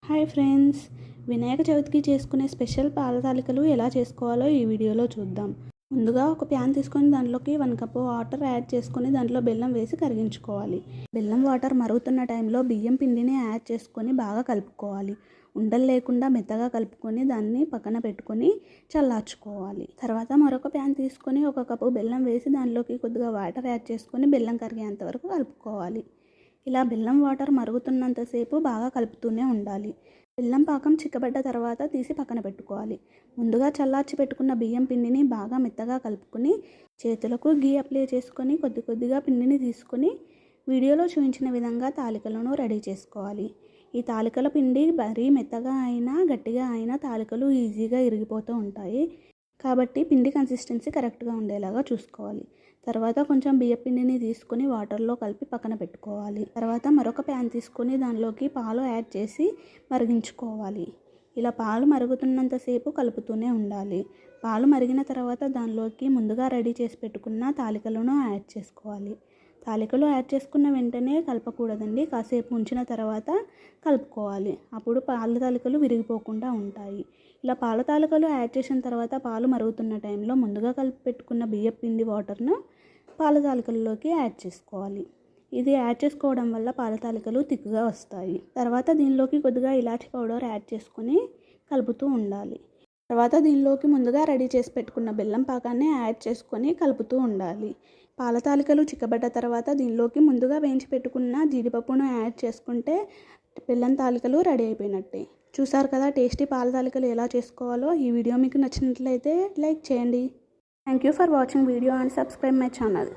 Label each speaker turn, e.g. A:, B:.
A: Hi friends, Vinayaka చవితికి చేసుకునే special పాల తాలికలు ఎలా చేసుకోవాలో ఈ వీడియోలో చూద్దాం. ముందుగా ఒక ప్యాన్ తీసుకొని దాంట్లోకి 1 కప్ వాటర్ యాడ్ చేసుకొని దాంట్లో బెల్లం వేసి కరిగించుకోవాలి. బెల్లం వాటర్ మరుగుతున్న టైంలో బియ్యం పిండిని యాడ్ చేసుకొని బాగా కలుపుకోవాలి. ఉండలు లేకుండా మెత్తగా కలుపుకొని దాన్ని పక్కన పెట్టుకొని చల్లార్చుకోవాలి. తర్వాత మరొక ప్యాన్ తీసుకొని 1 కప్పు బెల్లం వేసి దాంట్లోకి కొద్దిగా వాటర్ యాడ్ చేసుకొని బెల్లం కరిగేంత వరకు కలుపుకోవాలి. ఇలా బెల్లం వాటర్ మరుగుతున్నంతసేపు బాగా కలుపుతూనే ఉండాలి. బెల్లం పాకం చిక్కబడ్డ తర్వాత తీసి పక్కన పెట్టుకోవాలి. ముందుగా చల్లార్చి పెట్టుకున్న బియ్యం పిండిని బాగా మెత్తగా కలుపుకొని చేతులకు గీ అప్లై చేసుకొని కొద్ది కొద్దిగా పిండిని తీసుకొని వీడియోలో చూపించిన విధంగా తాలికలను రెడీ చేసుకోవాలి. ఈ తాలికల పిండి మరీ మెత్తగా అయినా గట్టిగా అయినా తాలికలు ఈజీగా ఇరిగిపోతూ ఉంటాయి. కాబట్టి పిండి కన్సిస్టెన్సీ కరెక్ట్గా ఉండేలాగా చూసుకోవాలి. తర్వాత కొంచెం బియ్యం పిండిని తీసుకొని వాటర్లో కలిపి పక్కన పెట్టుకోవాలి. తర్వాత మరొక ప్యాన్ తీసుకొని దానిలోకి పాలు యాడ్ చేసి మరిగించుకోవాలి. ఇలా పాలు మరుగుతున్నంతసేపు కలుపుతూనే ఉండాలి. పాలు మరిగిన తర్వాత దానిలోకి ముందుగా రెడీ చేసి పెట్టుకున్న తాలికలను యాడ్ చేసుకోవాలి. తాలికలు యాడ్ చేసుకున్న వెంటనే కలపకూడదండి, కాసేపు ఉంచిన తర్వాత కలుపుకోవాలి. అప్పుడు పాల తాలికలు విరిగిపోకుండా ఉంటాయి. ఇలా పాల తాలికలు యాడ్ చేసిన తర్వాత పాలు మరుగుతున్న టైంలో ముందుగా కలిపి పెట్టుకున్న బియ్యం పిండి వాటర్ను పాల తాలికల్లోకి యాడ్ చేసుకోవాలి. ఇది యాడ్ చేసుకోవడం వల్ల పాల తాలికలు తిక్కుగా వస్తాయి. తర్వాత దీనిలోకి కొద్దిగా ఇలాచీ పౌడర్ యాడ్ చేసుకొని కలుపుతూ ఉండాలి. తర్వాత దీనిలోకి ముందుగా రెడీ చేసి పెట్టుకున్న బెల్లం పాకాన్ని యాడ్ చేసుకొని కలుపుతూ ఉండాలి. పాల తాలికలు చిక్కబడ్డ తర్వాత దీనిలోకి ముందుగా వేయించి పెట్టుకున్న జీడిపప్పును యాడ్ చేసుకుంటే బెల్లం తాలికలు రెడీ అయిపోయినట్టే. చూసారు కదా టేస్టీ పాల తాలికలు ఎలా చేసుకోవాలో. ఈ వీడియో మీకు నచ్చినట్లయితే లైక్ చేయండి. Thank you for watching video and subscribe my channel.